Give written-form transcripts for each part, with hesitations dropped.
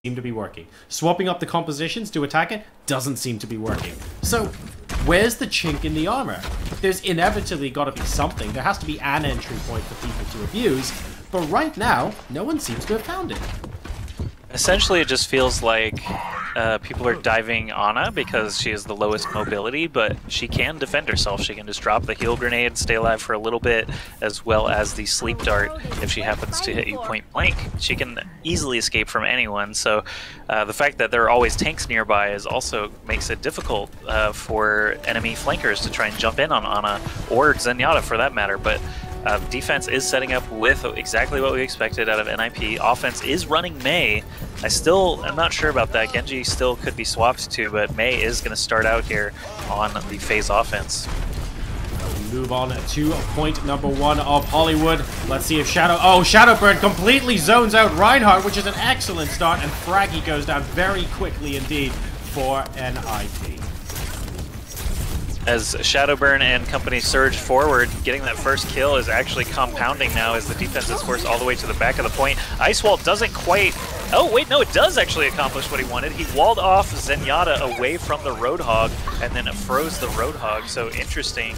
seem to be working. Swapping up the compositions to attack it doesn't seem to be working. So, where's the chink in the armor? There's inevitably got to be something. There has to be an entry point for people to abuse, but right now, no one seems to have found it. Essentially, it just feels like people are diving Ana because she has the lowest mobility, but she can defend herself. She can just drop the heal grenade, stay alive for a little bit, as well as the sleep dart. If she happens to hit you point blank, she can easily escape from anyone. So the fact that there are always tanks nearby also makes it difficult for enemy flankers to try and jump in on Ana, or Zenyatta for that matter. But defense is setting up with exactly what we expected out of NIP. Offense is running Mei. I'm not sure about that. Genji still could be swapped to, but Mei is going to start out here on the FaZe offense. We move on to point number 1 of Hollywood. Let's see if Shadowburn completely zones out Reinhardt, which is an excellent start, and Fraggy goes down very quickly indeed for NIP. As Shadowburn and company surge forward, getting that first kill is actually compounding now as the defense is forced all the way to the back of the point. Ice Wall doesn't quite... Oh, wait, no, it does actually accomplish what he wanted. He walled off Zenyatta away from the Roadhog and then froze the Roadhog. So interesting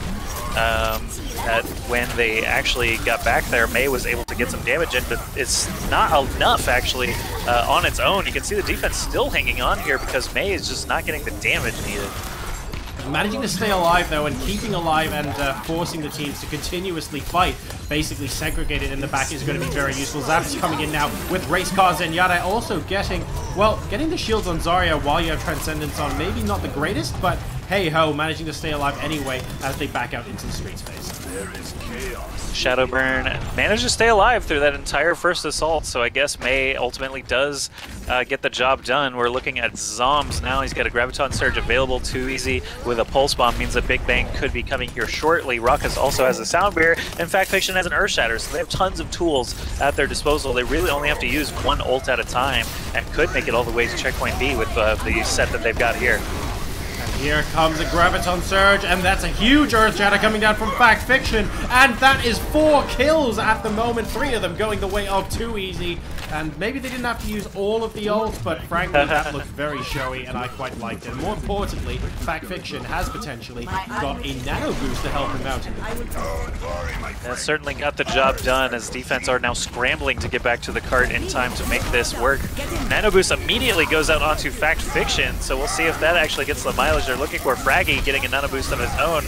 that when they actually got back there, Mei was able to get some damage in, but it's not enough actually on its own. You can see the defense still hanging on here because Mei is just not getting the damage needed. Managing to stay alive, though, and keeping alive and forcing the teams to continuously fight, basically segregated in the back, is going to be very useful. Zap's coming in now with race cars, and Yada also getting the shields on Zarya while you have Transcendence on. Maybe not the greatest, but hey-ho, managing to stay alive anyway as they back out into the street space. There is chaos. Shadowburn managed to stay alive through that entire first assault, so I guess Mei ultimately does get the job done. We're looking at Zombs now. He's got a Graviton Surge available, too easy with a Pulse Bomb, means that Big Bang could be coming here shortly. Ruckus also has a Sound Barrier, and Fact Fiction has an Earth Shatter, so they have tons of tools at their disposal. They really only have to use one ult at a time, and could make it all the way to Checkpoint B with the set that they've got here. Here comes a Graviton Surge, and that's a huge Earth Shatter coming down from Fact Fiction, and that is 4 kills at the moment, 3 of them going the way of Too Easy, and maybe they didn't have to use all of the ults, but frankly, that looked very showy, and I quite liked it. More importantly, Fact Fiction has potentially got a nano boost to help him out. That certainly got the job done, as defense are now scrambling to get back to the cart in time to make this work. Nano boost immediately goes out onto Fact Fiction, so we'll see if that actually gets the mileage they're looking for. Fraggy getting a nano boost of his own,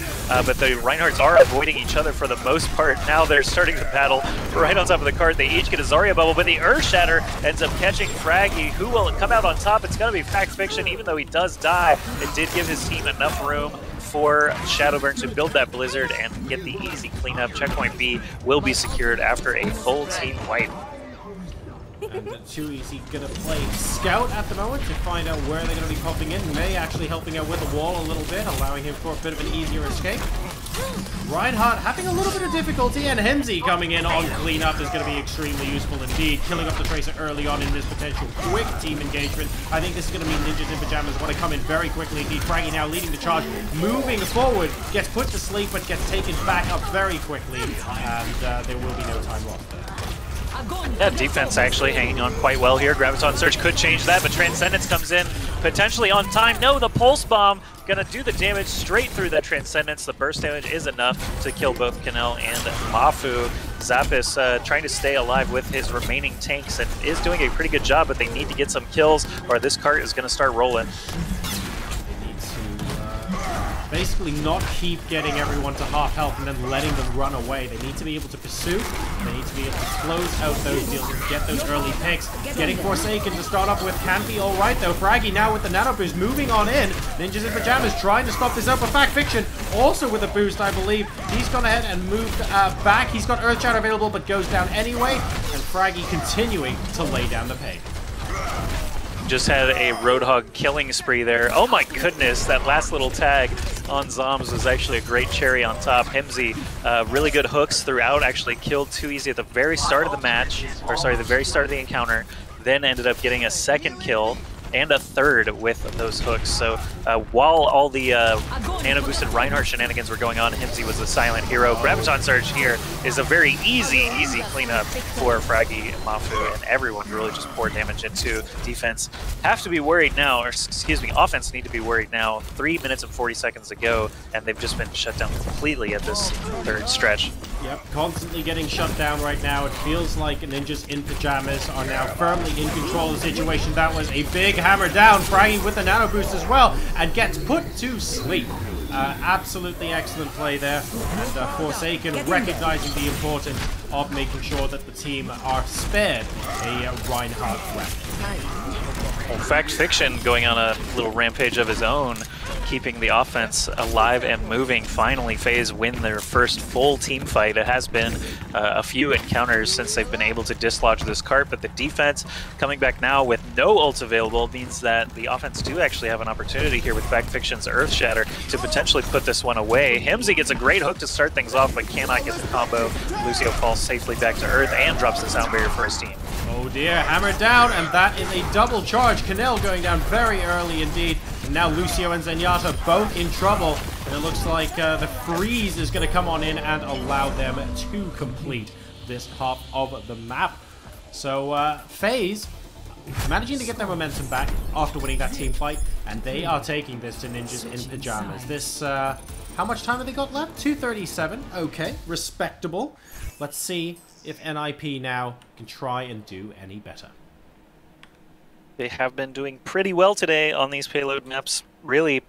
but the Reinhardts are avoiding each other for the most part. Now they're starting to battle right on top of the cart. They each get a Zarya bubble, but the Earth Shatter ends up catching Fraggy. Who will come out on top? It's going to be Fact Fiction, even though he does die. It did give his team enough room for Shadowburn to build that Blizzard and get the easy cleanup. Checkpoint B will be secured after a full team wipe. And Too Easy gonna play Scout at the moment to find out where they're gonna be popping in. Mei actually helping out with the wall a little bit, allowing him for a bit of an easier escape. Reinhardt having a little bit of difficulty, and Hemsey coming in on cleanup is going to be extremely useful indeed. Killing off the Tracer early on in this potential quick team engagement. I think this is going to mean Ninjas in Pyjamas want to come in very quickly indeed. Fraggy now leading the charge, moving forward, gets put to sleep but gets taken back up very quickly, and there will be no time lost there. Yeah, defense actually hanging on quite well here. Graviton Surge could change that, but Transcendence comes in potentially on time. No, the Pulse Bomb gonna do the damage straight through that Transcendence. The burst damage is enough to kill both Kanel and Mafu. Zappis trying to stay alive with his remaining tanks and is doing a pretty good job, but they need to get some kills or this cart is gonna start rolling. Basically not keep getting everyone to half health and then letting them run away. They need to be able to pursue, they need to be able to close out those deals and get those early picks. Getting Forsaken to start off with can be alright though. Fraggy now with the nano boost moving on in. Ninjas in Pyjamas trying to stop this up, but Fact Fiction also with a boost, I believe. He's gone ahead and moved back. He's got Earth Shatter available but goes down anyway, and Fraggy continuing to lay down the pain. Just had a Roadhog killing spree there. Oh my goodness, that last little tag on Zombs was actually a great cherry on top. Hemsey, really good hooks throughout, actually killed Too Easy at the very start of the match, or sorry, the very start of the encounter, then ended up getting a second kill and a third with those hooks. So while all the nano-boosted Reinhardt shenanigans were going on, Himsy was the silent hero. Graviton Surge here is a very easy cleanup for Fraggy, Mafu, and everyone to really just pour damage into. Defense have to be worried now, or excuse me, offense need to be worried now. 3 minutes and 40 seconds to go, and they've just been shut down completely at this third stretch. Yep, constantly getting shut down right now. It feels like Ninjas in Pyjamas are now firmly in control of the situation. That was a big hammer down. Fraggy with the nano boost as well, and gets put to sleep. Absolutely excellent play there. And Forsaken recognizing the importance of making sure that the team are spared a Reinhardt threat. Well, Fact Fiction going on a little rampage of his own, keeping the offense alive and moving. Finally, FaZe win their first full team fight. It has been a few encounters since they've been able to dislodge this cart, but the defense coming back now with no ults available means that the offense do actually have an opportunity here with Fact Fiction's Earth Shatter to potentially put this one away. Himsy gets a great hook to start things off, but cannot get the combo. Lucio falls safely back to Earth and drops the sound barrier for his team. Oh dear, hammered down, and that is a double charge. Canel going down very early indeed. And now Lucio and Zenyatta both in trouble. And it looks like the freeze is going to come on in and allow them to complete this half of the map. So FaZe managing to get their momentum back after winning that team fight. And they are taking this to Ninjas in Pyjamas. This, how much time have they got left? 2:37. Okay, respectable. Let's see if NIP now can try and do any better. They have been doing pretty well today on these payload maps. Really,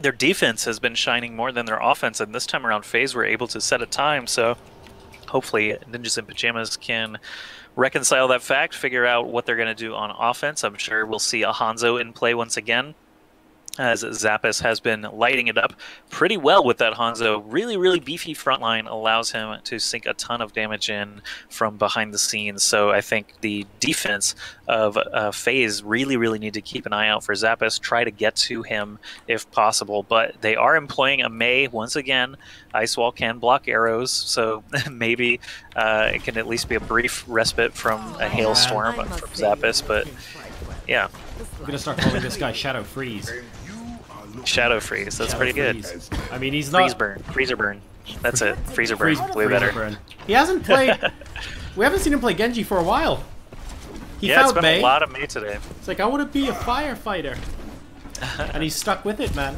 their defense has been shining more than their offense, and this time around FaZe were able to set a time, so hopefully Ninjas in Pyjamas can reconcile that fact, figure out what they're going to do on offense. I'm sure we'll see a Hanzo in play once again, as Zappis has been lighting it up pretty well with that Hanzo. Really beefy frontline allows him to sink a ton of damage in from behind the scenes. So I think the defense of FaZe really need to keep an eye out for Zappis, try to get to him if possible. But they are employing a Mei once again. Ice Wall can block arrows, so maybe it can at least be a brief respite from a hailstorm from Zappis. But yeah. I'm going to start calling this guy Shadow Freeze. Shadow Freeze, that's pretty good. I mean, he's not... Freezer burn. That's it. Freezer burn. Way better. Burn. He hasn't played... We haven't seen him play Genji for a while. He yeah, found it's been Mei. A lot of Mei today. It's like, I want to be a firefighter. And he's stuck with it, man.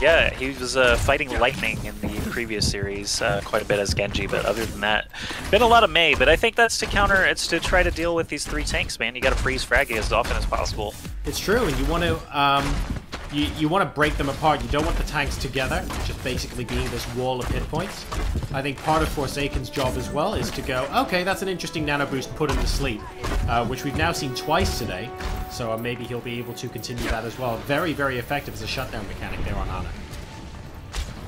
Yeah, he was fighting Lightning in the previous series quite a bit as Genji, but other than that, been a lot of Mei. But I think that's to counter, it's to try to deal with these three tanks, man. You got to freeze Fraggy as often as possible. It's true, and you want to you want to break them apart. You don't want the tanks together, just basically being this wall of hit points. I think part of Forsaken's job as well is to go, okay, that's an interesting nano boost, put him to sleep, which we've now seen twice today. So maybe he'll be able to continue that as well. Very effective as a shutdown mechanic there on Ana.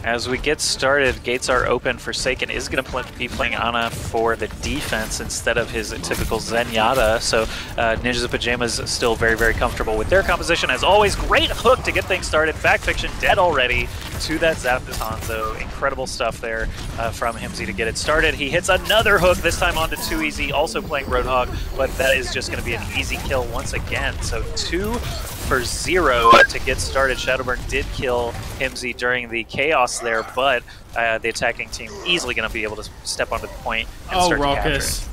As we get started, gates are open. Forsaken is going to be playing Ana for the defense instead of his typical Zenyatta. So Ninjas in Pyjamas still very comfortable with their composition. As always, great hook to get things started. Fact Fiction dead already to that Zappis Hanzo. Incredible stuff there from Himsy to get it started. He hits another hook, this time onto 2Easy, also playing Roadhog, but that is just going to be an easy kill once again. So 2 for 0 to get started. Shadowburn did kill Himsy during the chaos there, but the attacking team easily going to be able to step onto the point and start to capture it.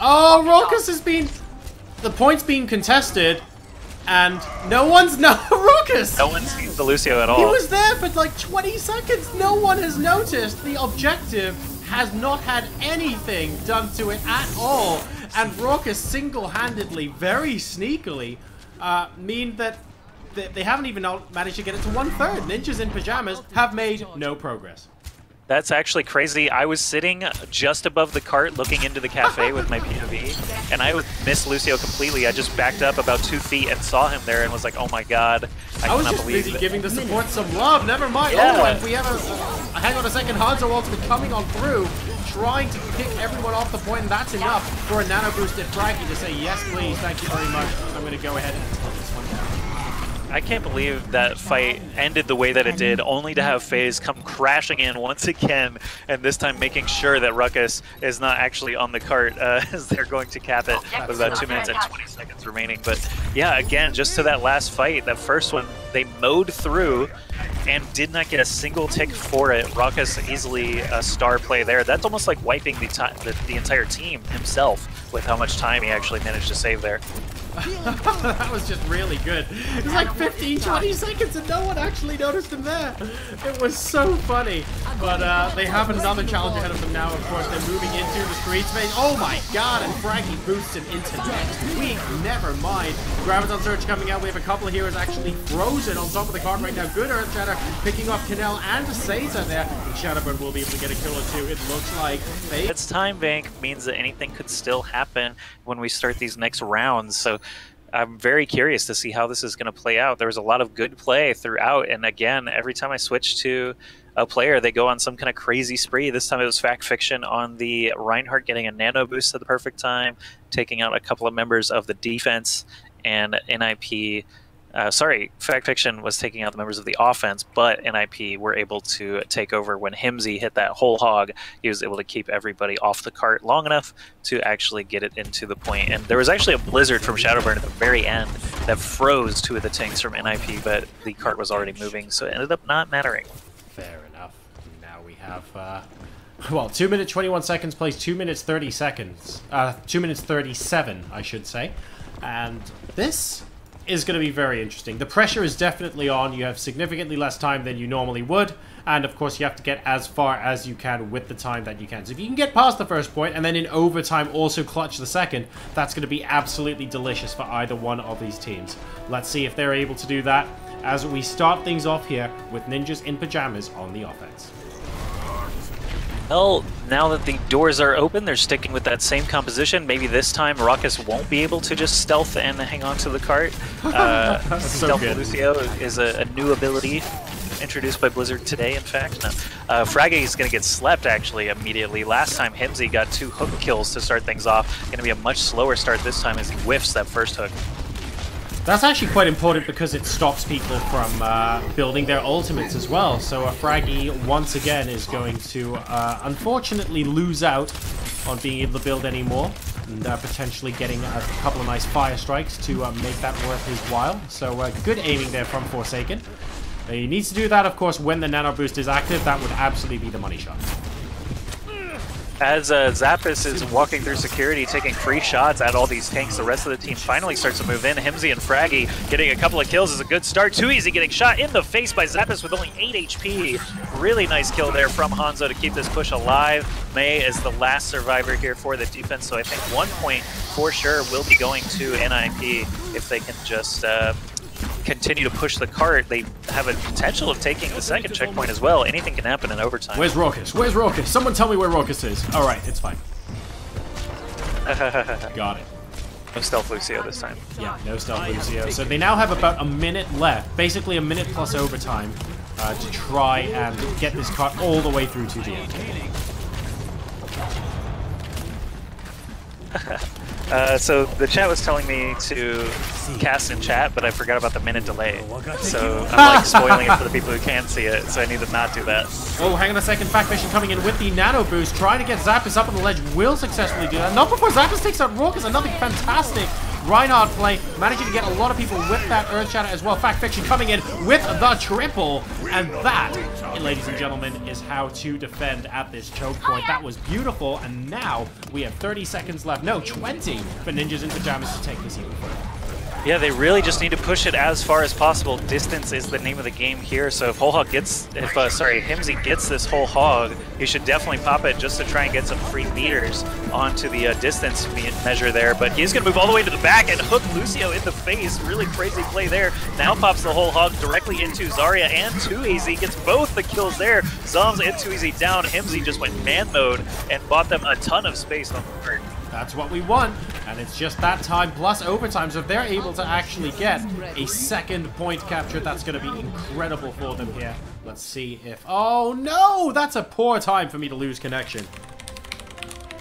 Oh, Raucus has been... The point's being contested, and no one's... No, Raucus! No one's seen the Lucio at all. He was there for like 20 seconds. No one has noticed. The objective has not had anything done to it at all. And Raucus single-handedly, very sneakily, mean that they haven't even managed to get it to 1/3. Ninjas in Pyjamas have made no progress. That's actually crazy. I was sitting just above the cart looking into the cafe with my POV, and I missed Lucio completely. I just backed up about 2 feet and saw him there and was like, oh my god, I was cannot just believe busy it. giving the support some love. Never mind. Yeah. Oh, and we have a... Hang on a second. Hanzo ultimate coming on through, trying to pick everyone off the point, and that's enough for a nano boosted Fraggy to say, yes, please, thank you very much. I'm going to go ahead and put this one down. I can't believe that fight ended the way that it did, only to have FaZe come crashing in once again, and this time making sure that Ruckus is not actually on the cart as they're going to cap it with about 2 minutes and 20 seconds remaining. But yeah, again, just to that last fight, that first one, they mowed through and did not get a single tick for it. Ruckus easily a star play there. That's almost like wiping the entire team himself with how much time he actually managed to save there. That was just really good. It was like 15, 20 seconds and no one actually noticed him there. It was so funny. But they have another challenge ahead of them now, of course. They're moving into the streets. Oh my god, and Fraggy boosts him into next week. Never mind. Graviton Surge coming out. We have a couple of heroes actually frozen on top of the card right now. Good Earth Shatter picking up Canel and Seiza there. And Shadowburn will be able to get a kill or two, it looks like. Its time bank means that anything could still happen when we start these next rounds. So I'm very curious to see how this is going to play out. There was a lot of good play throughout, and again, every time I switch to a player, they go on some kind of crazy spree. This time it was Fact Fiction on the Reinhardt getting a nano boost at the perfect time, taking out a couple of members of the defense, and NIP... Fact Fiction was taking out the members of the offense, but NIP were able to take over when Himsy hit that whole hog. He was able to keep everybody off the cart long enough to actually get it into the point. And there was actually a blizzard from Shadowburn at the very end that froze 2 of the tanks from NIP, but the cart was already moving, so it ended up not mattering. Fair enough. Now we have... well, 2 minutes 21 seconds plays 2 minutes 30 seconds. 2 minutes 37, I should say. And this is going to be very interesting. The pressure is definitely on. You have significantly less time than you normally would, and of course you have to get as far as you can with the time that you can. So if you can get past the first point and then in overtime also clutch the second, that's going to be absolutely delicious for either one of these teams. Let's see if they're able to do that as we start things off here with Ninjas in Pyjamas on the offense. Well, now that the doors are open, they're sticking with that same composition. Maybe this time Ruckus won't be able to just stealth and hang on to the cart. Stealth Lucio is a new ability introduced by Blizzard today, in fact. No. Fraggy is going to get slept, actually, immediately. Last time, Himsy got 2 hook kills to start things off. Going to be a much slower start this time as he whiffs that first hook. That's actually quite important because it stops people from building their ultimates as well. So Fraggy, once again, is going to unfortunately lose out on being able to build anymore, and potentially getting a couple of nice fire strikes to make that worth his while. So good aiming there from Forsaken. He needs to do that, of course, when the nano boost is active. That would absolutely be the money shot. As Zappis is walking through security, taking free shots at all these tanks, the rest of the team finally starts to move in. Himsy and Fraggy getting a couple of kills is a good start. Too Easy getting shot in the face by Zappis with only 8 HP. Really nice kill there from Hanzo to keep this push alive. Mei is the last survivor here for the defense, so I think 1 point for sure will be going to NIP if they can just continue to push the cart. They have a potential of taking the second checkpoint as well. Anything can happen in overtime. Where's Raucus? Where's Raucus? Someone tell me where Raucus is. Alright, it's fine. Got it. No stealth Lucio this time. Yeah, no stealth Lucio. So they now have about a minute left, basically a minute plus overtime, to try and get this cart all the way through to the end. So the chat was telling me to cast in chat, but I forgot about the minute delay. So I'm like spoiling it for the people who can see it, so I need to not do that. Oh, hang on a second. Fact Fiction coming in with the nano boost, trying to get Zappis up on the ledge, will successfully do that. Not before Zappis takes out Raucus. Another fantastic Reinhardt play, managing to get a lot of people with that Earth Shatter as well. Fact Fiction coming in with the triple, and that, ladies and gentlemen, is how to defend at this choke point. That was beautiful, and now we have 30 seconds left. No, 20 for Ninjas in Pyjamas to take this even further. Yeah, they really just need to push it as far as possible. Distance is the name of the game here, so if Himsy gets this whole hog, he should definitely pop it just to try and get some free meters onto the distance measure there. But he's going to move all the way to the back and hook Lucio in the face. Really crazy play there. Now pops the whole hog directly into Zarya and Too Easy. Gets both the kills there. Zoms and Too Easy down. Himsy just went man mode and bought them a ton of space on the cart. That's what we want, and it's just that time plus overtime, so if they're able to actually get a second point capture, that's going to be incredible for them here. Let's see if... Oh no! That's a poor time for me to lose connection.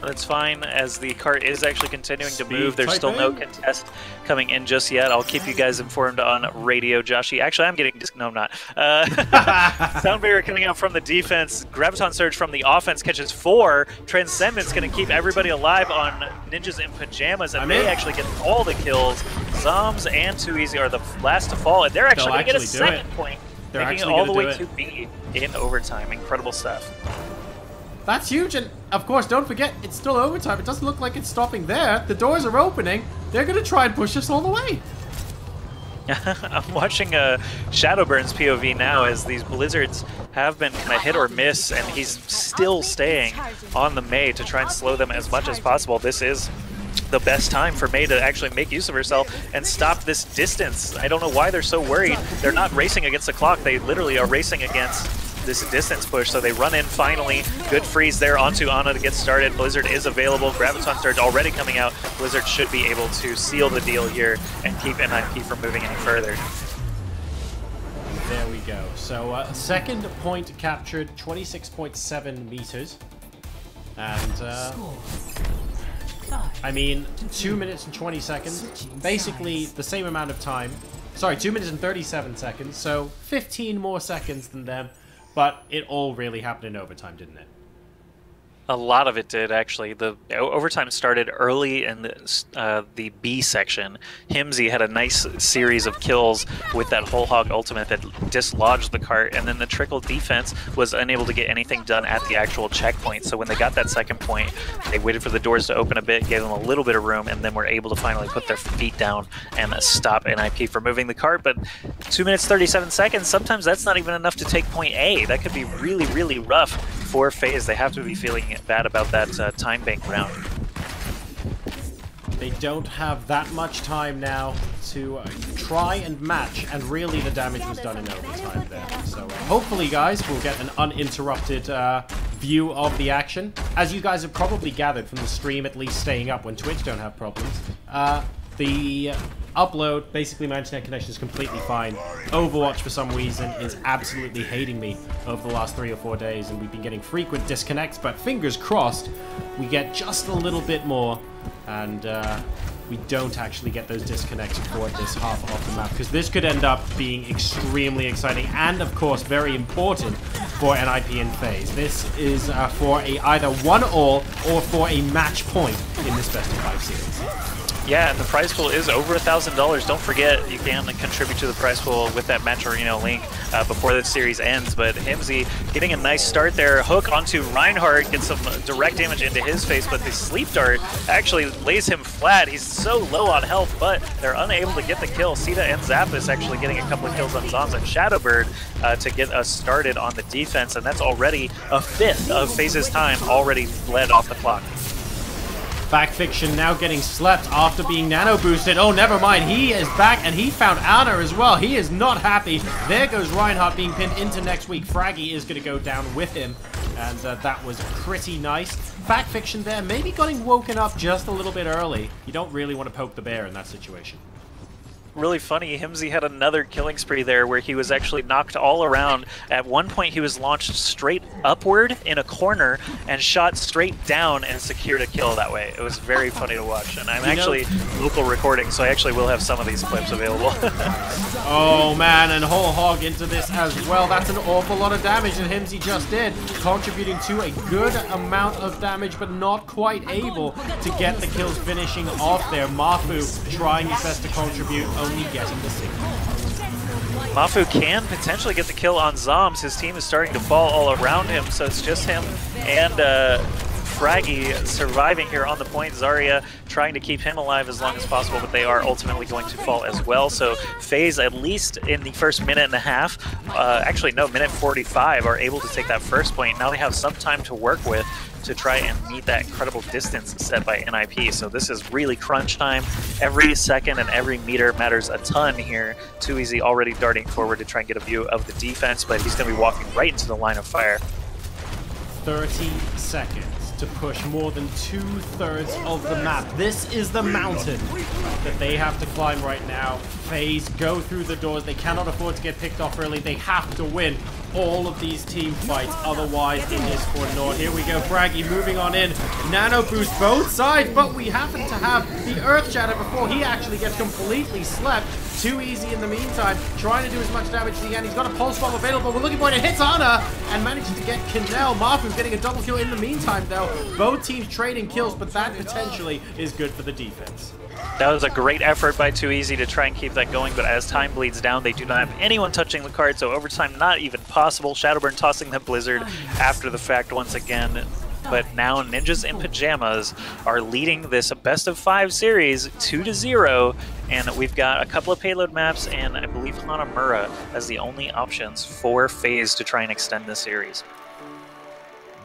That's fine, as the cart is actually continuing to move. There's type still no in. contest coming in just yet. I'll keep you guys informed on radio, Joshy. Actually, I'm getting... No, I'm not. Sound barrier coming out from the defense. Graviton Surge from the offense catches 4. Transcendence going to keep everybody alive on Ninjas in Pyjamas, and they actually get all the kills. Zoms and Too Easy are the last to fall, and they're actually going to get a second point. They're making actually it all the gonna way do to B in overtime. Incredible stuff. That's huge, and of course, don't forget, it's still overtime. It doesn't look like it's stopping there. The doors are opening. They're going to try and push us all the way. I'm watching Shadowburn's POV now, as these blizzards have been kind of hit or miss, and he's still staying on the Mei to try and slow them as much as possible. This is the best time for Mei to actually make use of herself and stop this distance. I don't know why they're so worried. They're not racing against the clock. They literally are racing against this distance push, so they run in finally. Good freeze there onto Ana to get started. Blizzard is available. Graviton Surge already coming out. Blizzard should be able to seal the deal here and keep NIP from moving any further. There we go. So second point captured, 26.7 meters. And I mean, 2 minutes and 20 seconds. Basically the same amount of time. Sorry, 2 minutes and 37 seconds. So 15 more seconds than them. But it all really happened in overtime, didn't it? A lot of it did, actually. The overtime started early in the B section. Himsy had a nice series of kills with that whole hog ultimate that dislodged the cart, and then the trickle defense was unable to get anything done at the actual checkpoint. So when they got that second point, they waited for the doors to open a bit, gave them a little bit of room, and then were able to finally put their feet down and stop NIP from moving the cart. But 2 minutes 37 seconds, sometimes that's not even enough to take point A. That could be really, really rough for FaZe. They have to be feeling bad about that time bank round. They don't have that much time now to try and match, and really the damage was done in overtime there. So hopefully, guys, we'll get an uninterrupted view of the action. As you guys have probably gathered from the stream, at least staying up when Twitch don't have problems, the upload, basically my internet connection is completely fine. Overwatch, for some reason, is absolutely hating me over the last 3 or 4 days, and we've been getting frequent disconnects, but fingers crossed, we get just a little bit more, and we don't actually get those disconnects for this half of the map, because this could end up being extremely exciting, and of course, very important for NIP and FaZe. This is for either 1-all or for a match point in this best of 5 series. Yeah, and the prize pool is over $1,000. Don't forget, you can contribute to the prize pool with that Match Arena link before the series ends. But Himsy getting a nice start there. Hook onto Reinhardt, gets some direct damage into his face, but the sleep dart actually lays him flat. He's so low on health, but they're unable to get the kill. Sita and Zappis actually getting a couple of kills on Zoms and Shadowbird to get us started on the defense, and that's already a fifth of FaZe's time already bled off the clock. Backfiction now getting slept after being nano boosted. Oh, never mind. He is back, and he found Ana as well. He is not happy. There goes Reinhardt being pinned into next week. Fraggy is going to go down with him, and that was pretty nice. Backfiction there, maybe getting woken up just a little bit early. You don't really want to poke the bear in that situation. Really funny, Himsy had another killing spree there where he was actually knocked all around. At one point he was launched straight upward in a corner and shot straight down and secured a kill that way. It was very funny to watch, and I'm actually local recording, so I actually will have some of these clips available. Oh man, and whole hog into this as well. That's an awful lot of damage that Himsy just did, contributing to a good amount of damage, but not quite able to get the kills finishing off there. Mafu trying his best to contribute, only getting the signal. Mafu can potentially get the kill on Zoms. His team is starting to fall all around him, so it's just him and Fraggy surviving here on the point. Zarya trying to keep him alive as long as possible, but they are ultimately going to fall as well. So FaZe, at least in the first minute and a half, actually no, minute 45, are able to take that first point. Now they have some time to work with to try and meet that incredible distance set by NIP. So this is really crunch time. Every second and every meter matters a ton here. Too Easy already darting forward to try and get a view of the defense, but he's going to be walking right into the line of fire. 30 seconds to push more than 2/3 of the map. This is the mountain that they have to climb right now. FaZe go through the doors. They cannot afford to get picked off early. They have to win all of these team fights. Otherwise, it is for naught. Here we go, Braggy moving on in. Nano boost both sides, but we happen to have the Earth Shatter before he actually gets completely slept. Too easy in the meantime, trying to do as much damage as he can. He's got a pulse bomb available. We're looking for it. It hits Ana and manages to get Kinnell. Marfu's getting a double kill in the meantime, though. Both teams trading kills, but that potentially is good for the defense. That was a great effort by Too Easy to try and keep that going, but as time bleeds down, they do not have anyone touching the card, so overtime not even possible. Shadowburn tossing the Blizzard after the fact once again. But now Ninjas in Pyjamas are leading this best of 5 series 2-0, and we've got a couple of payload maps and I believe Hanamura as the only options for FaZe to try and extend this series.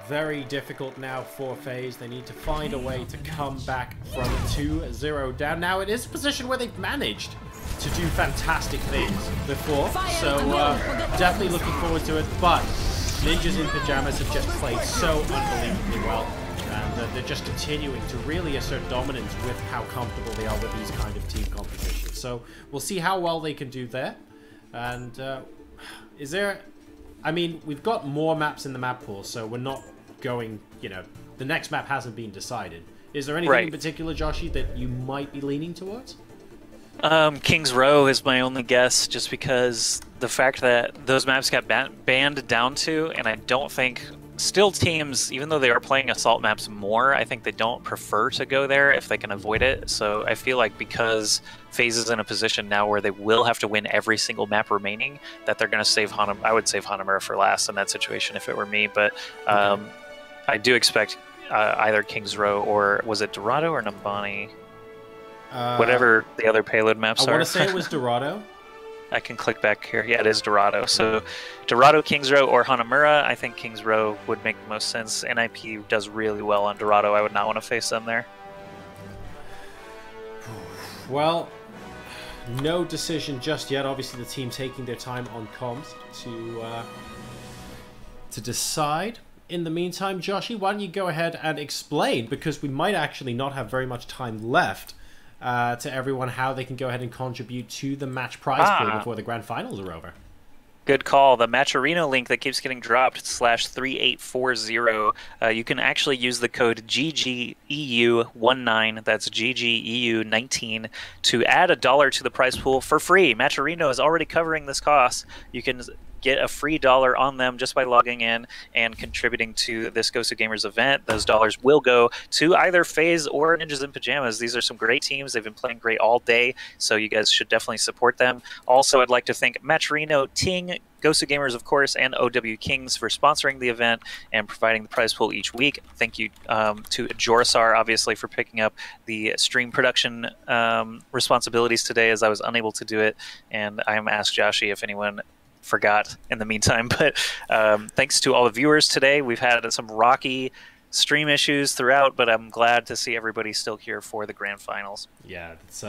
Very difficult now for FaZe. They need to find a way to come back from 2-0 down. Now it is a position where they've managed to do fantastic things before, so definitely looking forward to it, but Ninjas in Pyjamas have just played so unbelievably well, and they're just continuing to really assert dominance with how comfortable they are with these kind of team compositions. So we'll see how well they can do there. And is there... I mean, we've got more maps in the map pool, so we're not going, you know, the next map hasn't been decided. Is there anything in particular, Joshy, that you might be leaning towards? King's Row is my only guess, just because the fact that those maps got banned down to, and I don't think still teams, even though they are playing assault maps more, I think they don't prefer to go there if they can avoid it. So I feel like because FaZe is in a position now where they will have to win every single map remaining, that they're going to save Hanamura. I would save Hanamura for last in that situation if it were me, but I do expect either King's Row or was it Dorado or Nambani? Whatever the other payload maps are. I want to say it was Dorado. I can click back here. Yeah, it is Dorado. So Dorado, King's Row, or Hanamura. I think King's Row would make the most sense. NIP does really well on Dorado. I would not want to face them there. Well, no decision just yet. Obviously, the team taking their time on comms to decide. In the meantime, Joshy, why don't you go ahead and explain, because we might actually not have very much time left, to everyone how they can go ahead and contribute to the match prize pool before the grand finals are over. Good call. The Matcherino link that keeps getting dropped, /3840, you can actually use the code GGEU19, that's GGEU19, to add $1 to the prize pool for free. Matcherino is already covering this cost. You can get a free $1 on them just by logging in and contributing to this GosuGamers event. Those dollars will go to either FaZe or Ninjas in Pyjamas. These are some great teams. They've been playing great all day, so you guys should definitely support them. Also, I'd like to thank Matcherino, Ting, GosuGamers, of course, and OW Kings for sponsoring the event and providing the prize pool each week. Thank you to Jorisar, obviously, for picking up the stream production responsibilities today, as I was unable to do it. And I am asked Joshy if anyone forgot in the meantime, but thanks to all the viewers today. We've had some rocky stream issues throughout, but I'm glad to see everybody still here for the grand finals. Yeah, it's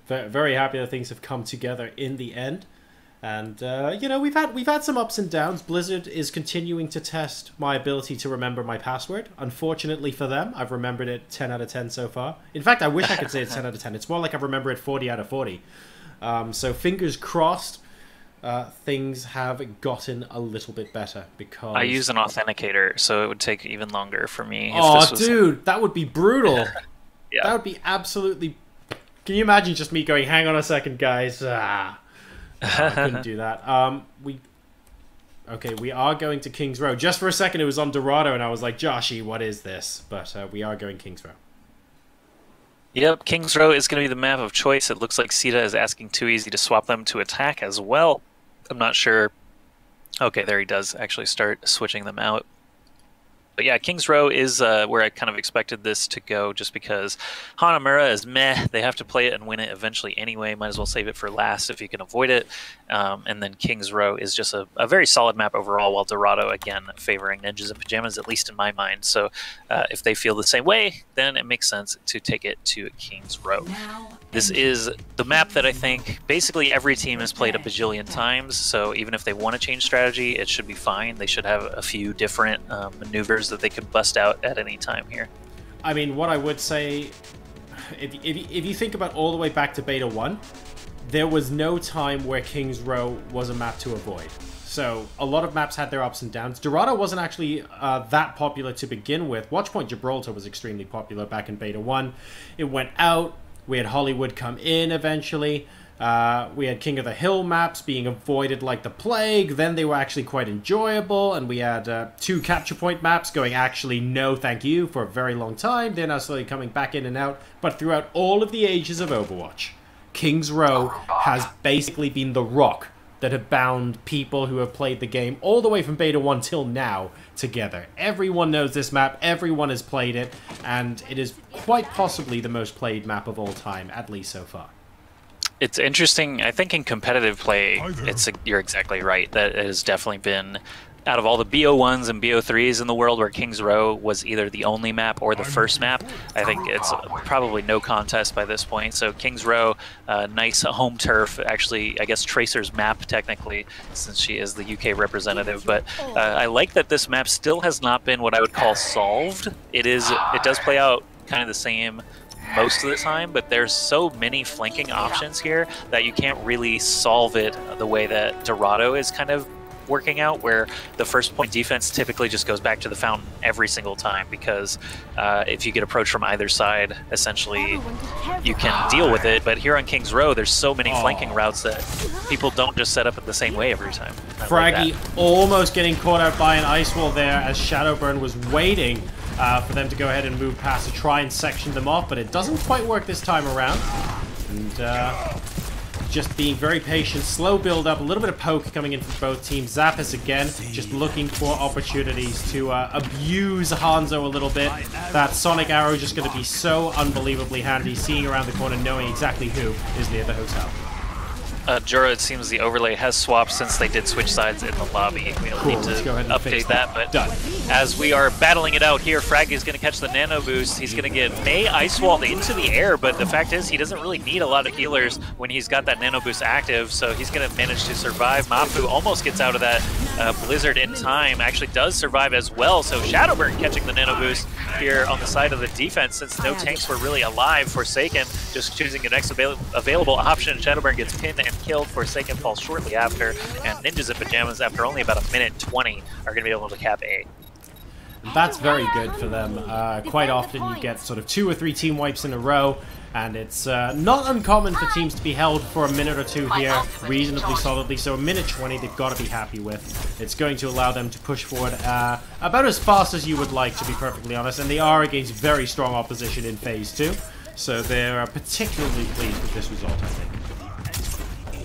very happy that things have come together in the end. And you know, we've had some ups and downs. Blizzard is continuing to test my ability to remember my password. Unfortunately for them, I've remembered it 10 out of 10 so far. In fact, I wish I could say it's 10 out of 10. It's more like I've remembered it 40 out of 40. So fingers crossed. Things have gotten a little bit better, because I use an authenticator, so it would take even longer for me. Oh, dude, that would be brutal. Yeah. That would be absolutely... Can you imagine just me going, hang on a second, guys? I couldn't do that. Okay, we are going to King's Row. Just for a second, it was on Dorado, and I was like, Joshy, what is this? But we are going King's Row. Yep, King's Row is going to be the map of choice. It looks like Sita is asking Too Easy to swap them to attack as well. I'm not sure. Okay, there he does actually start switching them out. But yeah, King's Row is where I kind of expected this to go, just because Hanamura is meh. They have to play it and win it eventually anyway. Might as well save it for last if you can avoid it. And then King's Row is just a very solid map overall, while Dorado, again, favoring Ninjas in Pyjamas, at least in my mind. So if they feel the same way, then it makes sense to take it to King's Row. This is the map that I think basically every team has played a bajillion times, so even if they want to change strategy, it should be fine. They should have a few different maneuvers that they could bust out at any time here. I mean, what I would say, if you think about all the way back to Beta 1, there was no time where King's Row was a map to avoid. So a lot of maps had their ups and downs. Dorado wasn't actually that popular to begin with. Watchpoint Gibraltar was extremely popular back in Beta 1. It went out. We had Hollywood come in eventually. We had King of the Hill maps being avoided like the plague. Then they were actually quite enjoyable. And we had 2 capture point maps going actually no thank you for a very long time. They're now slowly coming back in and out. But throughout all of the ages of Overwatch, King's Row has basically been the rock that have bound people who have played the game all the way from Beta 1 till now together. Everyone knows this map, everyone has played it, and it is quite possibly the most played map of all time, at least so far. It's interesting. I think in competitive play, you're exactly right. That it has definitely been, out of all the BO1s and BO3s in the world where King's Row was either the only map or the first map, I think it's probably no contest by this point. So King's Row, nice home turf, actually, I guess Tracer's map technically, since she is the UK representative. But I like that this map still has not been what I would call solved. It does play out kind of the same most of the time, but there's so many flanking options here that you can't really solve it the way that Dorado is kind of working out, where the first point defense typically just goes back to the fountain every single time, because if you get approached from either side, essentially you can deal with it. But here on King's Row, there's so many flanking routes that people don't just set up it the same way every time. Fraggy almost getting caught out by an ice wall there as Shadowburn was waiting for them to go ahead and move past to try and section them off, but it doesn't quite work this time around. And just being very patient, slow build up, a little bit of poke coming in from both teams. Zappis again, just looking for opportunities to abuse Hanzo a little bit. That Sonic Arrow just going to be so unbelievably handy, seeing around the corner, knowing exactly who is near the hotel. Jura, it seems the overlay has swapped since they did switch sides in the lobby. We'll need to update that, but done. As we are battling it out here, Fraggy is going to catch the nano boost. He's going to get May ice walled into the air, but the fact is he doesn't really need a lot of healers when he's got that nano boost active, so he's going to manage to survive. Mafu almost gets out of that blizzard in time, actually does survive as well, so Shadowburn catching the nano boost here on the side of the defense since no tanks were really alive. Forsaken just choosing the next available option. Shadowburn gets pinned and killed. Forsaken falls shortly after, and Ninjas in Pyjamas, after only about 1:20, are going to be able to cap A. That's very good for them. Quite often you get sort of 2 or 3 team wipes in a row, and it's not uncommon for teams to be held for a minute or two here, reasonably solidly, so 1:20 they've got to be happy with. It's going to allow them to push forward about as fast as you would like, to be perfectly honest, and they are against very strong opposition in Phase 2, so they're particularly pleased with this result, I think.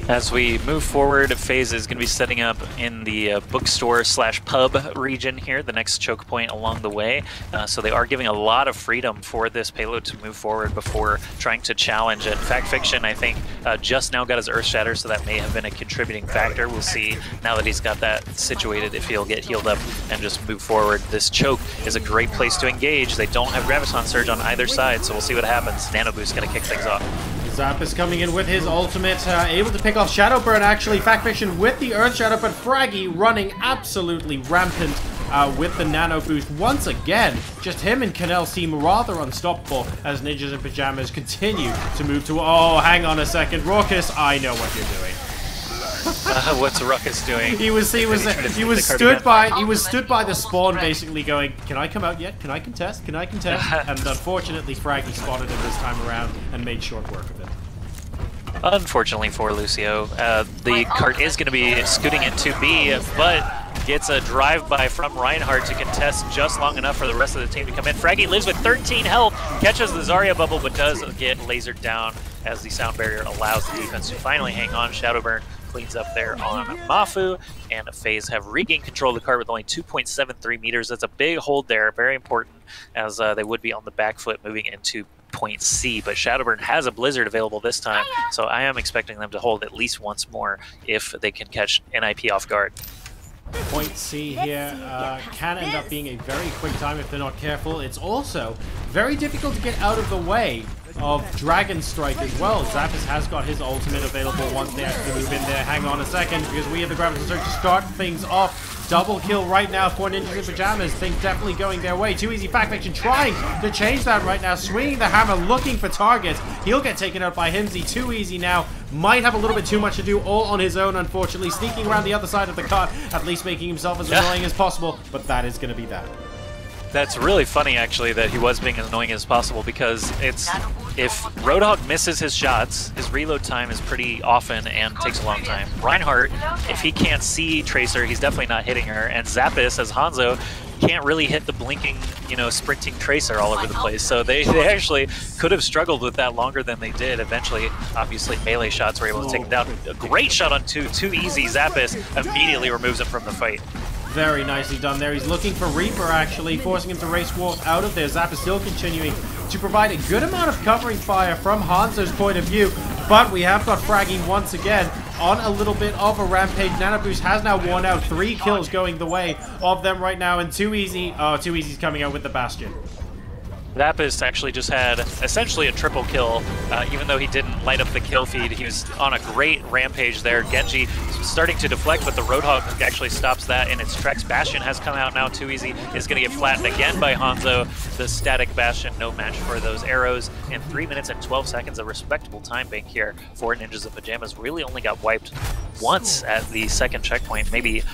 As we move forward, FaZe is going to be setting up in the bookstore/pub region here, the next choke point along the way. So they are giving a lot of freedom for this payload to move forward before trying to challenge. And Fact Fiction, I think, just now got his Earth Shatter, so that may have been a contributing factor. We'll see now that he's got that situated if he'll get healed up and just move forward. This choke is a great place to engage. They don't have Graviton Surge on either side, so we'll see what happens. Nano Boost going to kick things off. Zap is coming in with his ultimate, able to pick off Shadowburn, actually. Fact Fiction with the Earth Shadow, but Fraggy running absolutely rampant with the Nano Boost once again. Just him and Canel seem rather unstoppable as Ninjas in Pyjamas continue to move to... Oh, hang on a second. Raucus, I know what you're doing. What's Ruckus doing? He was stood by the spawn, basically going, "Can I come out yet? Can I contest? Can I contest?" And unfortunately, Fraggy spotted him this time around and made short work of it. Unfortunately for Lucio, the cart is going to be scooting into B, but gets a drive-by from Reinhardt to contest just long enough for the rest of the team to come in. Fraggy lives with 13 health, catches the Zarya bubble, but does get lasered down as the sound barrier allows the defense to finally hang on. Shadowburn cleans up there on Mafu, and FaZe have regained control of the cart with only 2.73 meters. That's a big hold there, very important, as they would be on the back foot moving into point C, but Shadowburn has a blizzard available this time, so I am expecting them to hold at least once more if they can catch NIP off guard. Point C here can end up being a very quick time if they're not careful. It's also very difficult to get out of the way of Dragon Strike as well. Zappis has got his ultimate available once they actually move in there. Hang on a second, because we have the Graviton Surge to start things off. double kill right now for Ninjas in Pyjamas. Things definitely going their way. Too Easy Fact Fiction trying to change that right now. Swinging the hammer, looking for targets. He'll get taken out by Himsy. Too Easy now might have a little bit too much to do all on his own, unfortunately. Sneaking around the other side of the cart, at least making himself as annoying as possible. But that is going to be that. That's really funny, actually, that he was being as annoying as possible, because if Roadhog misses his shots, his reload time is pretty often and takes a long time. Reinhardt, if he can't see Tracer, he's definitely not hitting her, and Zappis, as Hanzo, can't really hit the blinking, sprinting Tracer all over the place. So they actually could have struggled with that longer than they did. Eventually, obviously, melee shots were able to take it down. A great shot on Too Easy. Zappis immediately removes him from the fight. Very nicely done there. He's looking for Reaper, actually, forcing him to race walk out of there. Zap is still continuing to provide a good amount of covering fire from Hanzo's point of view, but we have got fragging once again on a little bit of a rampage. Nano Boost has now worn out. 3 kills going the way of them right now, and Too Easy's coming out with the Bastion. Zappis actually just had essentially a triple kill, even though he didn't light up the kill feed. He was on a great rampage there. Genji starting to deflect, but the Roadhog actually stops that in its tracks. Bastion has come out now. Too Easy is going to get flattened again by Hanzo. The static Bastion, no match for those arrows. In 3 minutes and 12 seconds, a respectable time bank here for Ninjas in Pyjamas. Really only got wiped once at the second checkpoint, maybe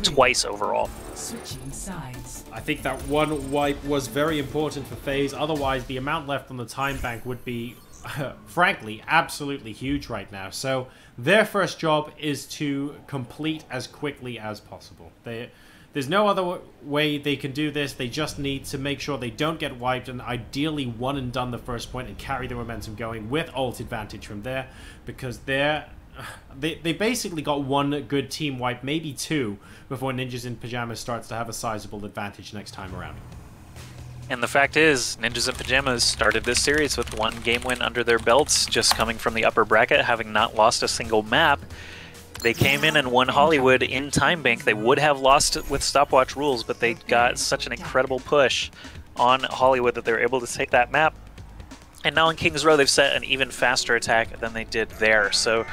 twice overall. Switching sides. I think that one wipe was very important for FaZe. Otherwise, the amount left on the time bank would be, frankly, absolutely huge right now. So their first job is to complete as quickly as possible. There's no other way they can do this. They just need to make sure they don't get wiped, and ideally one and done the first point and carry the momentum going with ult advantage from there, because they basically got one good team wipe, maybe 2, before Ninjas in Pyjamas starts to have a sizable advantage next time around. And the fact is, Ninjas in Pyjamas started this series with 1 game win under their belts, just coming from the upper bracket, having not lost a single map. They came in and won Hollywood in time bank. They would have lost with stopwatch rules, but they got such an incredible push on Hollywood that they were able to take that map. And now in Kings Row, they've set an even faster attack than they did there. So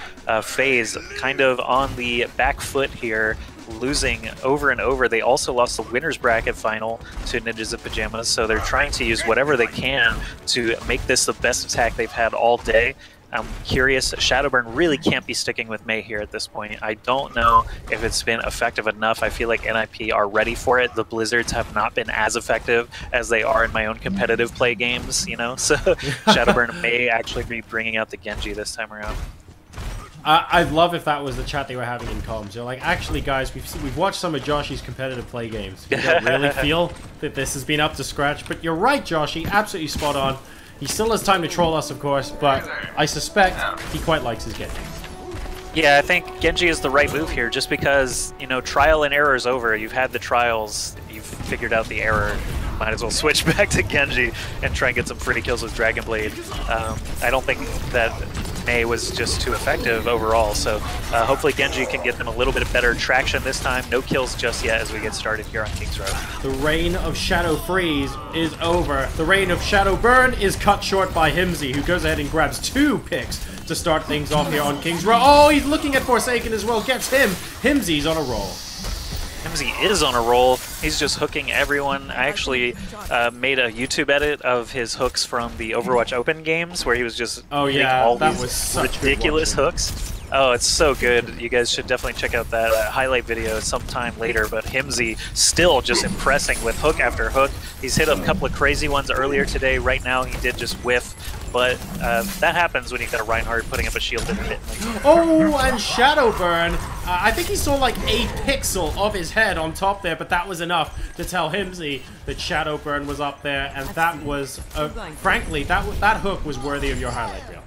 FaZe kind of on the back foot here, losing over and over. They also lost the winner's bracket final to Ninjas in Pyjamas, so they're trying to use whatever they can to make this the best attack they've had all day. I'm curious, Shadowburn really can't be sticking with Mei here at this point. I don't know if it's been effective enough. I feel like NIP are ready for it. The Blizzards have not been as effective as they are in my own competitive play games, so Shadowburn may actually be bringing out the Genji this time around. I'd love if that was the chat they were having in comms. They're like, actually, guys, we've watched some of Joshy's competitive play games. We don't really feel that this has been up to scratch. But you're right, Joshy, absolutely spot on. He still has time to troll us, of course, but I suspect he quite likes his Genji. Yeah, I think Genji is the right move here, just because, trial and error is over. You've had the trials, you've figured out the error. Might as well switch back to Genji and try and get some free kills with Dragon Blade. I don't think that Mei was just too effective overall, so hopefully Genji can get them a little bit of better traction this time. No kills just yet as we get started here on Kings Row. The reign of Shadow Freeze is over. The reign of Shadow Burn is cut short by Himsy, who goes ahead and grabs 2 picks to start things off here on Kings Row. Oh, he's looking at Forsaken as well. Gets him. Himsy's on a roll. Himsy is on a roll. He's just hooking everyone. I actually made a YouTube edit of his hooks from the Overwatch Open games where he was just hitting all these ridiculous hooks. Oh, it's so good. You guys should definitely check out that highlight video sometime later. But Himsy still just impressing with hook after hook. He's hit a couple of crazy ones earlier today. Right now, he did just whiff. But that happens when you got a Reinhardt putting up a shield in it. Oh, and Shadowburn. I think he saw like a pixel of his head on top there, but that was enough to tell Himsy that Shadowburn was up there, and that was, frankly, that hook was worthy of your highlight reel.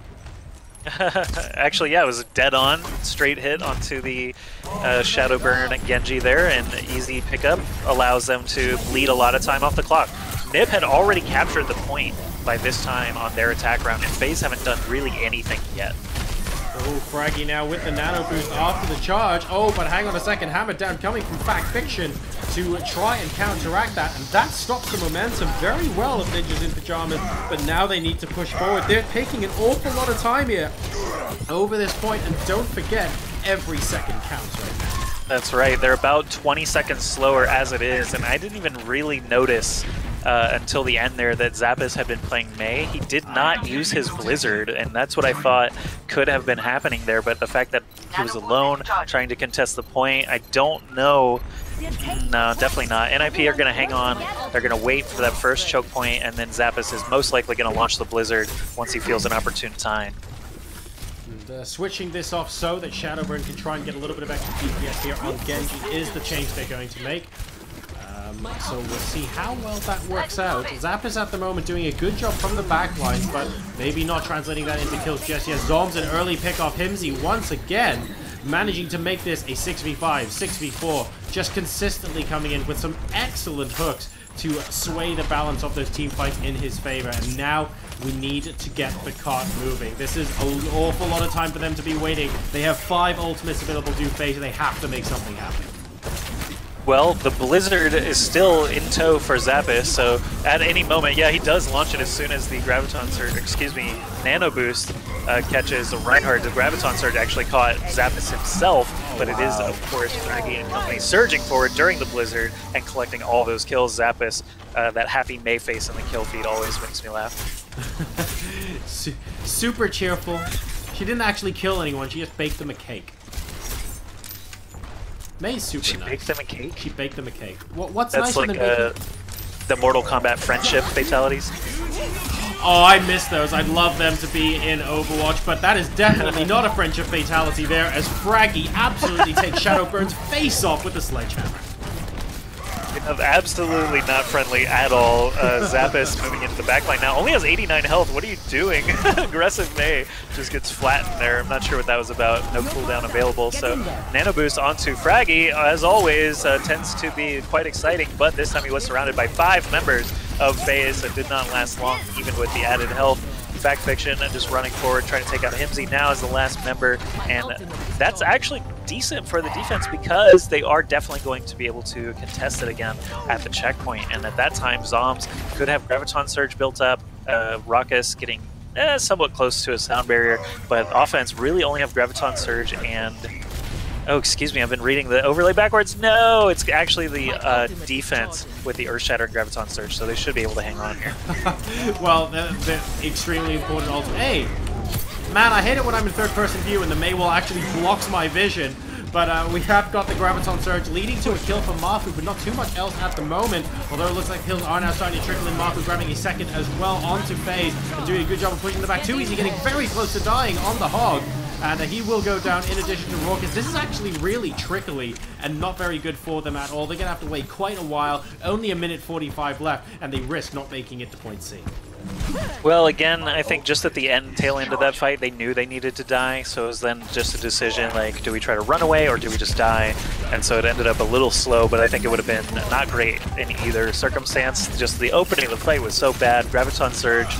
Actually, yeah, it was dead on, straight hit onto the Shadowburn Genji there, and easy pickup allows them to bleed a lot of time off the clock. Nip had already captured the point by this time on their attack round, and FaZe haven't done really anything yet. Oh, Fraggy now with the nano boost after the charge. Oh, but hang on a second. Hammer down coming from Fact Fiction to try and counteract that. And that stops the momentum very well of Ninjas in Pyjamas. But now they need to push forward. They're taking an awful lot of time here over this point. And don't forget, every second counts right now. That's right. They're about 20 seconds slower as it is, and I didn't even really notice until the end there that Zappos had been playing Mei. He did not use his Blizzard, and that's what I thought could have been happening there, but the fact that he was alone trying to contest the point, I don't know. No, definitely not. NIP are going to hang on. They're going to wait for that first choke point, and then Zappos is most likely going to launch the Blizzard once he feels an opportune time. And, switching this off so that Shadowburn can try and get a little bit of extra DPS here on Genji is the change they're going to make. So we'll see how well that works out. Zappos at the moment doing a good job from the backline, but maybe not translating that into kills just yet. Zombs an early pick off Himsy once again, managing to make this a 6v5, 6v4, just consistently coming in with some excellent hooks to sway the balance of those team fights in his favor. And now we need to get the cart moving. This is an awful lot of time for them to be waiting. They have 5 ultimates available to FaZe, and they have to make something happen. Well, the Blizzard is still in tow for Zappos, so at any moment, yeah, he does launch it as soon as the Graviton Surge, excuse me, Nano Boost catches Reinhardt. The Graviton Surge actually caught Zappos himself, but it is, of course, Fraggy and company surging forward during the Blizzard and collecting all those kills. Zappos, that happy Mei face in the kill feed always makes me laugh. Super cheerful. She didn't actually kill anyone, she just baked them a cake. Mei's super She nice. baked them a cake? She baked them a cake. What's That's nicer like than baking? the Mortal Kombat friendship fatalities. Oh, I miss those. I'd love them to be in Overwatch, but that is definitely not a friendship fatality there, as Fraggy absolutely takes Shadowburn's face off with the sledgehammer. Absolutely not friendly at all. Zappos moving into the backline now. Only has 89 health. What are you doing? Aggressive Mei just gets flattened there. I'm not sure what that was about. No cooldown available. So Nano Boost onto Fraggy, as always, tends to be quite exciting, but this time he was surrounded by 5 members of FaZe, so it did not last long, even with the added health. Fact Fiction just running forward, trying to take out Himsy now as the last member, and that's actually decent for the defense because they are definitely going to be able to contest it again at the checkpoint, and at that time Zombs could have Graviton Surge built up, Ruckus getting somewhat close to a sound barrier, but offense really only have Graviton Surge and... Oh, excuse me, I've been reading the overlay backwards. No, it's actually the defense with the Earthshatter and Graviton Surge, so they should be able to hang on here. Well, the extremely important ultimate. Hey, man, I hate it when I'm in third-person view and the Mei wall actually blocks my vision. But we have got the Graviton Surge leading to a kill from Mafu, but not too much else at the moment. Although it looks like kills are now starting to trickle in. Mafu grabbing a second as well onto FaZe and doing a good job of pushing the back. Too easy, getting very close to dying on the Hog. And he will go down in addition to Raucous. This is actually really trickly and not very good for them at all. They're going to have to wait quite a while. Only a minute 45 left, and they risk not making it to point C. Well, again, I think just at the tail end of that fight, they knew they needed to die, so it was then just a decision, like, do we try to run away or do we just die? And so it ended up a little slow, but I think it would have been not great in either circumstance. Just the opening of the fight was so bad. Graviton Surge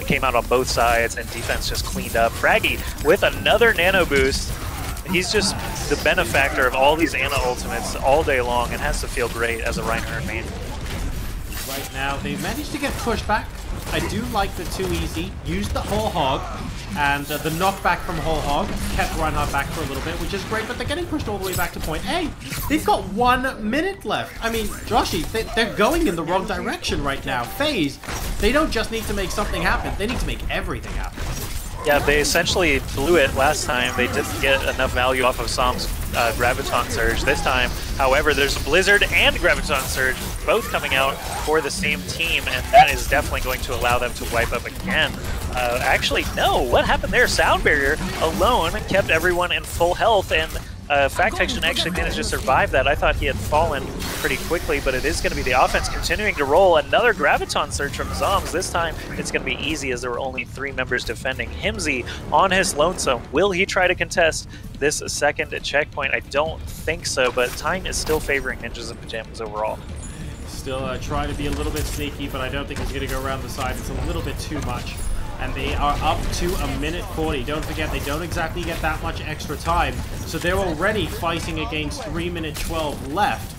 came out on both sides, and defense just cleaned up. Fraggy with another Nano Boost. He's just the benefactor of all these Ana ultimates all day long and has to feel great as a Reinhardt main. Right now, they managed to get pushed back. I do like the Too Easy. Used the Whole Hog, and the knockback from Whole Hog kept Reinhardt back for a little bit, which is great, but they're getting pushed all the way back to point A. They've got 1 minute left. I mean, Joshy, they're going in the wrong direction right now. FaZe, they don't just need to make something happen, they need to make everything happen. Yeah, they essentially blew it last time. They didn't get enough value off of Som's Graviton Surge this time. However, there's a Blizzard and Graviton Surge both coming out for the same team, and that is definitely going to allow them to wipe up again. Actually, no. What happened there? Sound Barrier alone kept everyone in full health, and Fact Fiction actually managed to survive that. I thought he had fallen pretty quickly, but it is going to be the offense continuing to roll. Another Graviton Surge from Zombs. This time, it's going to be easy as there were only 3 members defending. Himsy on his lonesome. Will he try to contest this second checkpoint? I don't think so, but time is still favoring Ninjas and Pyjamas overall. Still trying to be a little bit sneaky, but I don't think he's going to go around the side. It's a little bit too much. And they are up to a minute 40. Don't forget, they don't exactly get that much extra time. So they're already fighting against 3 minute 12 left.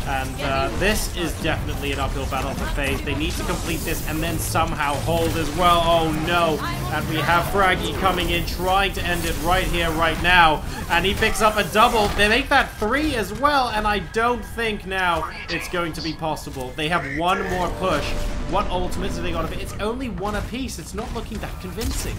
And this is definitely an uphill battle for FaZe. They need to complete this and then somehow hold as well. Oh no. And we have Fraggy coming in, trying to end it right here, right now. And he picks up a double. They make that 3 as well. And I don't think now it's going to be possible. They have one more push. What ultimates have they got? It's only one apiece. It's not looking that convincing.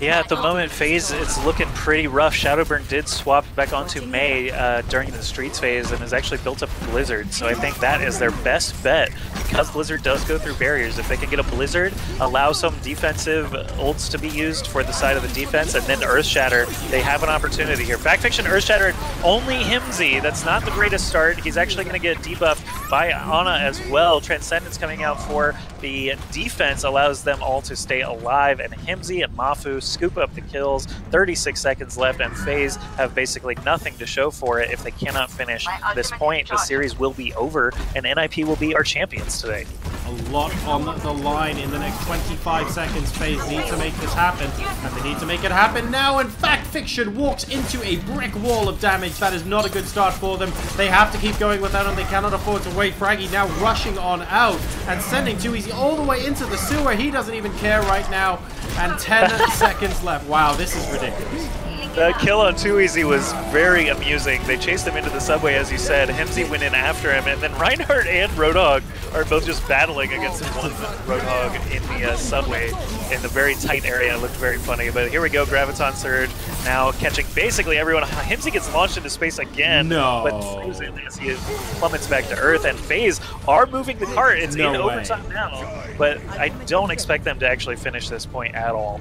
Yeah, at the moment, FaZe, it's looking pretty rough. Shadowburn did swap back onto Mei during the Streets phase and has actually built up Blizzard, so I think that is their best bet. Because Blizzard does go through barriers, if they can get a Blizzard, allow some defensive ults to be used for the side of the defense, and then Earthshatter, they have an opportunity here. Fact-Fiction Earthshatter, only Himsy, that's not the greatest start. He's actually going to get debuffed by Ana as well. Transcendence coming out for the defense allows them all to stay alive, and Himsy and Mafu scoop up the kills. 36 seconds left, and FaZe have basically nothing to show for it. If they cannot finish this point, the series will be over, and NIP will be our champions today. A lot on the line in the next 25 seconds. FaZe need to make this happen, and they need to make it happen now. In fact, Fiction walks into a brick wall of damage. That is not a good start for them. They have to keep going with that, and they cannot afford to wait. Fraggy now rushing on out and sending 2easy all the way into the sewer. He doesn't even care right now. And 10 seconds left. Wow, this is ridiculous. That kill on 2easy was very amusing. They chased him into the subway, as you said. Himsy went in after him, and then Reinhardt and Roadhog are both just battling against one Roadhog in the subway in the very tight area. It looked very funny. But here we go, Graviton Surge now catching basically everyone. Himsy gets launched into space again, but frozen as he plummets back to Earth. And FaZe are moving the cart. It's in overtime now, but I don't expect them to actually finish this point at all.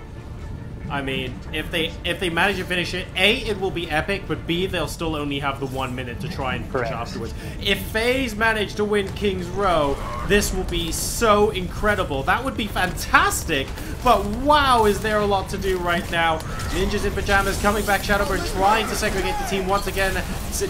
I mean, if they manage to finish it, A, it will be epic, but B, they'll still only have the 1 minute to try and push afterwards. If FaZe manage to win King's Row, this will be so incredible. That would be fantastic, but wow, is there a lot to do right now. Ninjas in Pyjamas coming back, Shadowburn trying to segregate the team once again.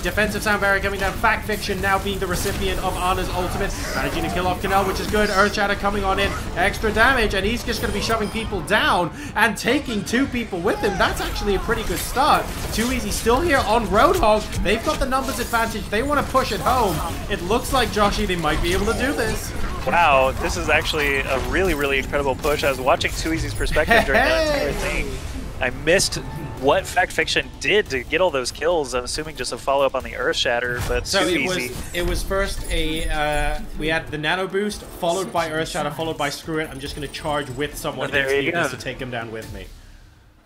Defensive sound barrier coming down, Fact Fiction now being the recipient of Ana's ultimate, managing to kill off Canal, which is good. Earthshatter coming on in, extra damage, and he's just going to be shoving people down and taking 2 people with him. That's actually a pretty good start. 2easy still here on Roadhog. They've got the numbers advantage. They want to push it home. It looks like, Joshy, they might be able to do this. Wow, this is actually a really, really incredible push. I was watching 2easy's perspective during that entire thing. I missed what Fact Fiction did to get all those kills. I'm assuming just a follow-up on the Earthshatter, but so 2easy. It was first a we had the nano boost, followed by Earthshatter, followed by Screw It. I'm just going to charge with someone to take him down with me.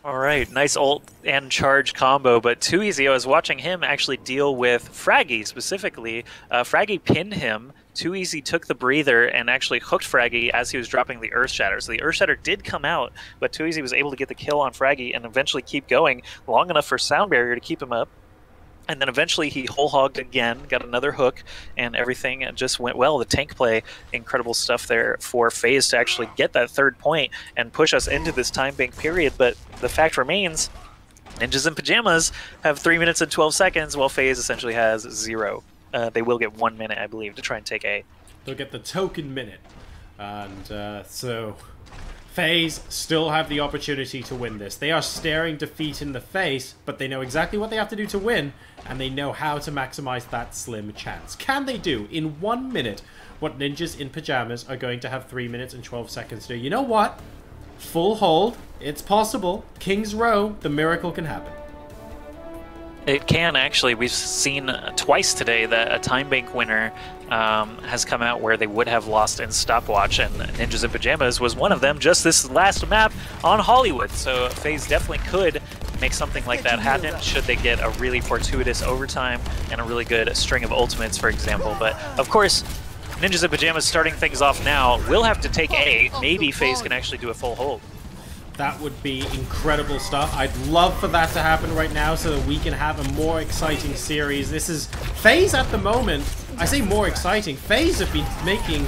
All right, nice ult and charge combo, but 2easy, I was watching him actually deal with Fraggy specifically. Fraggy pinned him. 2easy took the breather and actually hooked Fraggy as he was dropping the Earthshatter. So the Earthshatter did come out, but 2easy was able to get the kill on Fraggy and eventually keep going long enough for Sound Barrier to keep him up. And then eventually he whole-hogged again, got another hook, and everything just went well. The tank play, incredible stuff there for FaZe to actually get that 3rd point and push us into this time bank period. But the fact remains, Ninjas in Pyjamas have 3 minutes and 12 seconds, while FaZe essentially has 0. They will get 1 minute, I believe, to try and take A. They'll get the token minute. And so FaZe still have the opportunity to win this. They are staring defeat in the face, but they know exactly what they have to do to win, and they know how to maximize that slim chance. Can they do in 1 minute what Ninjas in Pyjamas are going to have 3 minutes and 12 seconds to do? You know what? Full hold. It's possible. King's Row, the miracle can happen. It can, actually. We've seen twice today that a time bank winner has come out where they would have lost in stopwatch, and Ninjas in Pyjamas was one of them just this last map on Hollywood. So FaZe definitely could make something like that happen should they get a really fortuitous overtime and a really good string of ultimates, for example. But of course, Ninjas in Pyjamas starting things off now will have to take A. Maybe FaZe can actually do a full hold. That would be incredible stuff. I'd love for that to happen right now so that we can have a more exciting series. This is FaZe at the moment. I say more exciting. FaZe have been making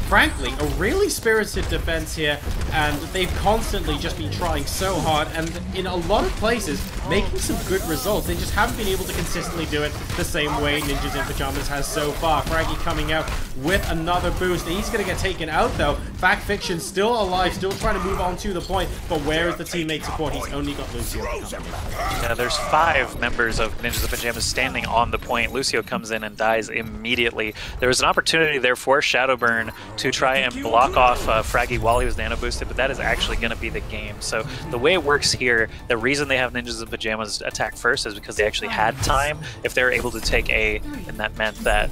frankly, a really spirited defense here, and they've constantly just been trying so hard, and in a lot of places, making some good results. They just haven't been able to consistently do it the same way Ninjas in Pyjamas has so far. Fraggy coming out with another boost. He's going to get taken out, though. Fact Fiction still alive, still trying to move on to the point, but where is the teammate support? He's only got Lucio. Yeah, there's 5 members of Ninjas in Pyjamas standing on the point. Lucio comes in and dies immediately. There was an opportunity there for Shadowburn to try and block off Fraggy while he was nano boosted, but that is actually going to be the game. So the way it works here, the reason they have Ninjas in Pyjamas attack first is because they actually had time. If they were able to take A, and that meant that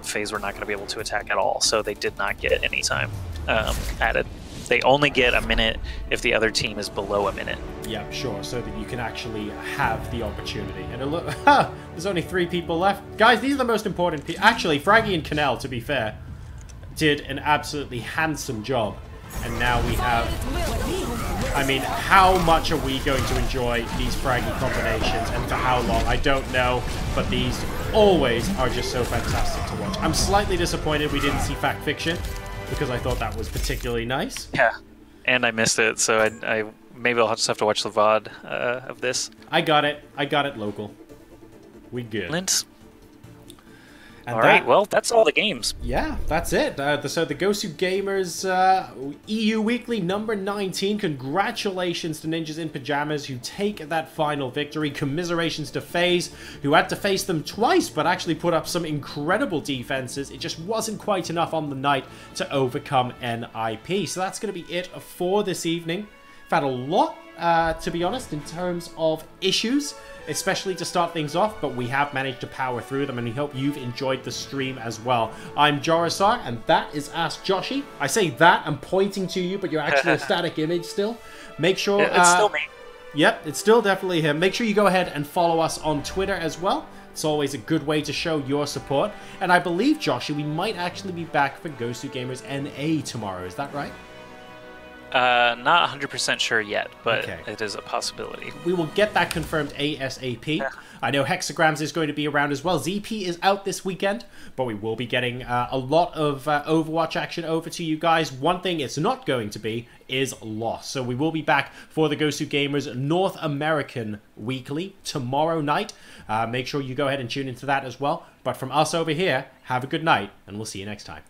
FaZe were not going to be able to attack at all, so they did not get any time added. They only get a minute if the other team is below a minute. Yeah, sure, so that you can actually have the opportunity. And look, there's only 3 people left. Guys, these are the most important people. Actually, Fraggy and Canel, to be fair, did an absolutely handsome job. And now we have... I mean, how much are we going to enjoy these Fraggy combinations, and for how long? I don't know, but these always are just so fantastic to watch. I'm slightly disappointed we didn't see Fact Fiction, because I thought that was particularly nice. Yeah, and I missed it, so I maybe I'll just have to watch the VOD of this. I got it. I got it local. We good. Lint. And all right, well, that's all the games. Yeah, that's it. So the GosuGamers EU Weekly number 19. Congratulations to Ninjas in Pyjamas who take that final victory. Commiserations to FaZe, who had to face them twice, but actually put up some incredible defenses. It just wasn't quite enough on the night to overcome NIP. So that's going to be it for this evening. I've had a lot, to be honest, in terms of issues, especially to start things off, but we have managed to power through them, and we hope you've enjoyed the stream as well. I'm Jorisar, and that is Ask Joshy. I say that, I'm pointing to you, but you're actually a static image still. Make sure... Yeah, it's still me. Yep, it's still definitely him. Make sure you go ahead and follow us on Twitter as well. It's always a good way to show your support. And I believe, Joshy, we might actually be back for GosuGamers NA tomorrow. Is that right? Not 100% sure yet, but okay. It is a possibility. We will get that confirmed ASAP. I know Hexagrams is going to be around as well. ZP is out this weekend, but we will be getting a lot of Overwatch action over to you guys. One thing it's not going to be is Lost. So we will be back for the GosuGamers North American Weekly tomorrow night. Make sure you go ahead and tune into that as well. But from us over here, have a good night, and we'll see you next time.